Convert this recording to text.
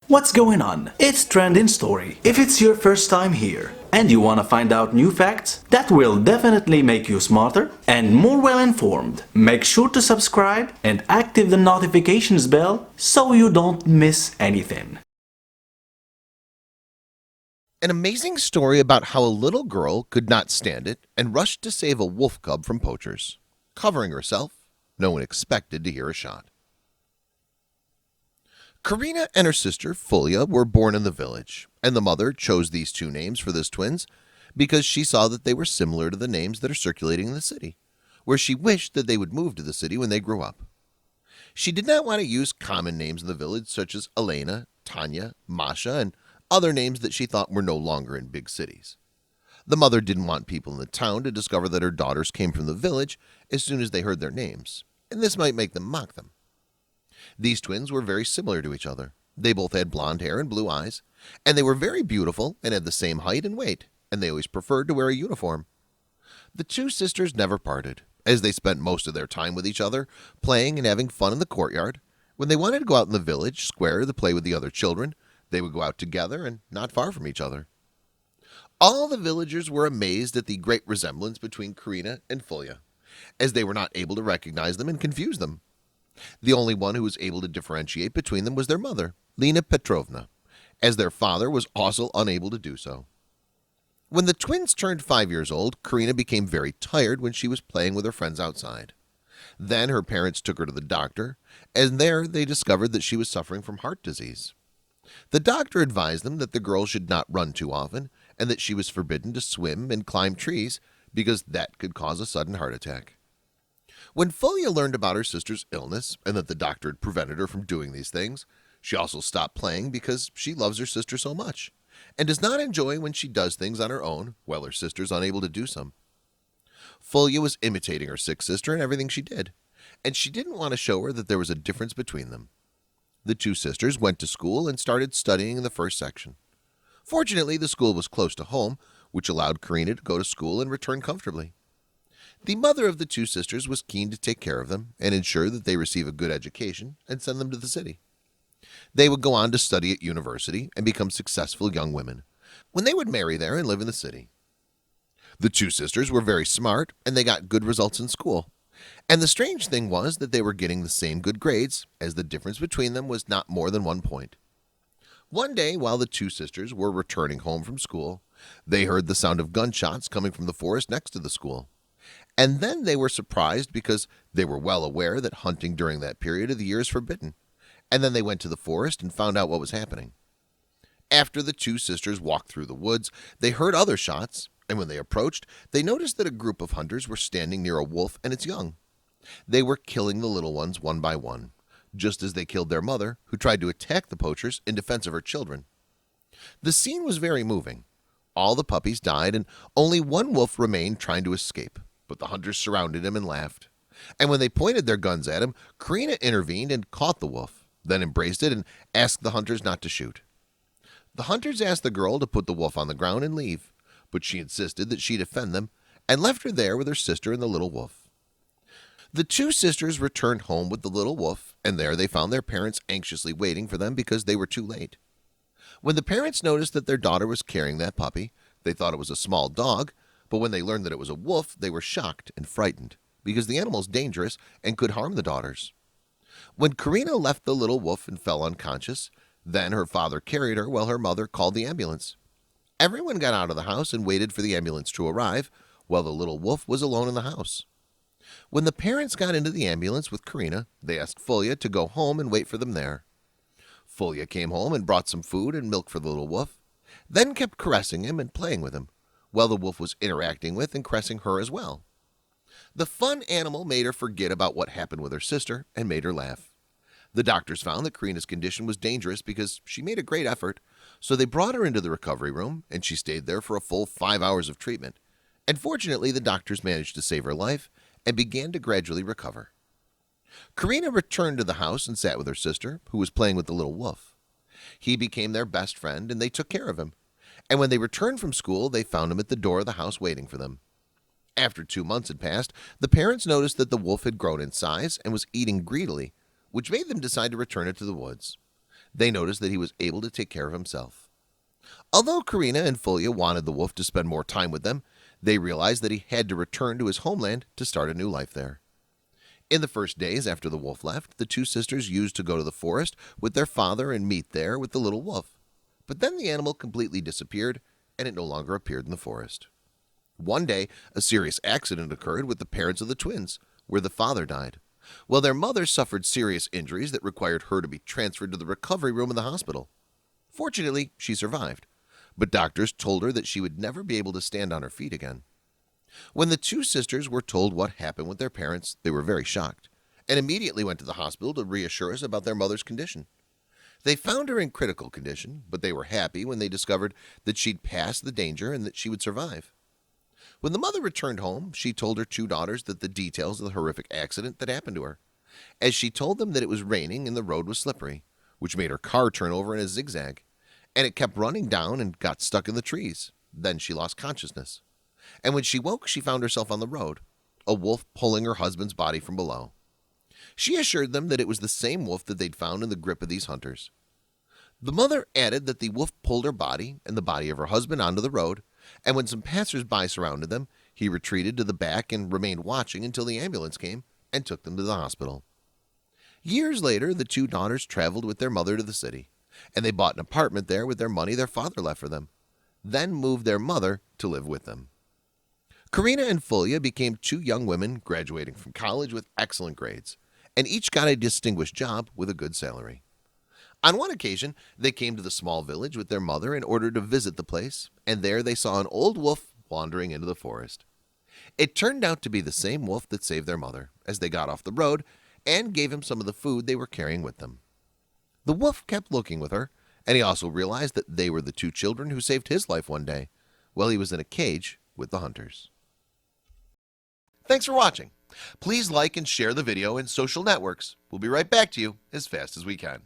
What's going on? It's Trending Story. If it's your first time here and you want to find out new facts that will definitely make you smarter and more well informed, make sure to subscribe and active the notifications bell so you don't miss anything. An amazing story about how a little girl could not stand it and rushed to save a wolf cub from poachers. Covering herself, no one expected to hear a shot. Karina and her sister Fulia were born in the village, and the mother chose these two names for these twins because she saw that they were similar to the names that are circulating in the city, where she wished that they would move to the city when they grew up. She did not want to use common names in the village such as Elena, Tanya, Masha, and other names that she thought were no longer in big cities. The mother didn't want people in the town to discover that her daughters came from the village as soon as they heard their names, and this might make them mock them. These twins were very similar to each other. They both had blonde hair and blue eyes, and they were very beautiful and had the same height and weight, and they always preferred to wear a uniform. The two sisters never parted, as they spent most of their time with each other, playing and having fun in the courtyard. When they wanted to go out in the village square to play with the other children, they would go out together and not far from each other. All the villagers were amazed at the great resemblance between Karina and Fulia, as they were not able to recognize them and confuse them. The only one who was able to differentiate between them was their mother, Lena Petrovna, as their father was also unable to do so. When the twins turned 5 years old, Karina became very tired when she was playing with her friends outside. Then her parents took her to the doctor, and there they discovered that she was suffering from heart disease. The doctor advised them that the girl should not run too often and that she was forbidden to swim and climb trees because that could cause a sudden heart attack. When Fulia learned about her sister's illness and that the doctor had prevented her from doing these things, she also stopped playing because she loves her sister so much and does not enjoy when she does things on her own while her sister is unable to do some. Fulia was imitating her sick sister in everything she did, and she didn't want to show her that there was a difference between them. The two sisters went to school and started studying in the first section. Fortunately, the school was close to home, which allowed Karina to go to school and return comfortably. The mother of the two sisters was keen to take care of them and ensure that they receive a good education and send them to the city. They would go on to study at university and become successful young women, when they would marry there and live in the city. The two sisters were very smart and they got good results in school. And the strange thing was that they were getting the same good grades, as the difference between them was not more than 1 point. One day, while the two sisters were returning home from school, they heard the sound of gunshots coming from the forest next to the school. And then they were surprised because they were well aware that hunting during that period of the year is forbidden. And then they went to the forest and found out what was happening. After the two sisters walked through the woods, they heard other shots, and when they approached, they noticed that a group of hunters were standing near a wolf and its young. They were killing the little ones one by one, just as they killed their mother, who tried to attack the poachers in defense of her children. The scene was very moving. All the puppies died, and only one wolf remained trying to escape, but the hunters surrounded him and laughed. And when they pointed their guns at him, Karina intervened and caught the wolf, then embraced it and asked the hunters not to shoot. The hunters asked the girl to put the wolf on the ground and leave, but she insisted that she defend them and left her there with her sister and the little wolf. The two sisters returned home with the little wolf, and there they found their parents anxiously waiting for them because they were too late. When the parents noticed that their daughter was carrying that puppy, they thought it was a small dog, but when they learned that it was a wolf, they were shocked and frightened because the animal is dangerous and could harm the daughters. When Karina left the little wolf and fell unconscious, then her father carried her while her mother called the ambulance. Everyone got out of the house and waited for the ambulance to arrive, while the little wolf was alone in the house. When the parents got into the ambulance with Karina, they asked Fulia to go home and wait for them there. Fulia came home and brought some food and milk for the little wolf, then kept caressing him and playing with him, while the wolf was interacting with and caressing her as well. The fun animal made her forget about what happened with her sister and made her laugh. The doctors found that Karina's condition was dangerous because she made a great effort, so they brought her into the recovery room and she stayed there for a full 5 hours of treatment. And fortunately, the doctors managed to save her life and began to gradually recover. Karina returned to the house and sat with her sister, who was playing with the little wolf. He became their best friend and they took care of him. And when they returned from school, they found him at the door of the house waiting for them. After 2 months had passed, the parents noticed that the wolf had grown in size and was eating greedily, which made them decide to return it to the woods. They noticed that he was able to take care of himself. Although Karina and Fulia wanted the wolf to spend more time with them, they realized that he had to return to his homeland to start a new life there. In the first days after the wolf left, the two sisters used to go to the forest with their father and meet there with the little wolf. But then the animal completely disappeared and it no longer appeared in the forest. One day, a serious accident occurred with the parents of the twins, where the father died, while their mother suffered serious injuries that required her to be transferred to the recovery room in the hospital. Fortunately, she survived, but doctors told her that she would never be able to stand on her feet again. When the two sisters were told what happened with their parents, they were very shocked and immediately went to the hospital to reassure us about their mother's condition. They found her in critical condition, but they were happy when they discovered that she'd passed the danger and that she would survive. When the mother returned home, she told her two daughters that the details of the horrific accident that happened to her, as she told them that it was raining and the road was slippery, which made her car turn over in a zigzag, and it kept running down and got stuck in the trees. Then she lost consciousness, and when she woke, she found herself on the road, a wolf pulling her husband's body from below. She assured them that it was the same wolf that they'd found in the grip of these hunters. The mother added that the wolf pulled her body and the body of her husband onto the road, and when some passers-by surrounded them, he retreated to the back and remained watching until the ambulance came and took them to the hospital. Years later, the two daughters traveled with their mother to the city, and they bought an apartment there with their money their father left for them, then moved their mother to live with them. Karina and Fulia became two young women graduating from college with excellent grades, and each got a distinguished job with a good salary. On one occasion, they came to the small village with their mother in order to visit the place, and there they saw an old wolf wandering into the forest. It turned out to be the same wolf that saved their mother, as they got off the road and gave him some of the food they were carrying with them. The wolf kept looking with her, and he also realized that they were the two children who saved his life one day while he was in a cage with the hunters. Thanks for watching. Please like and share the video in social networks. We'll be right back to you as fast as we can.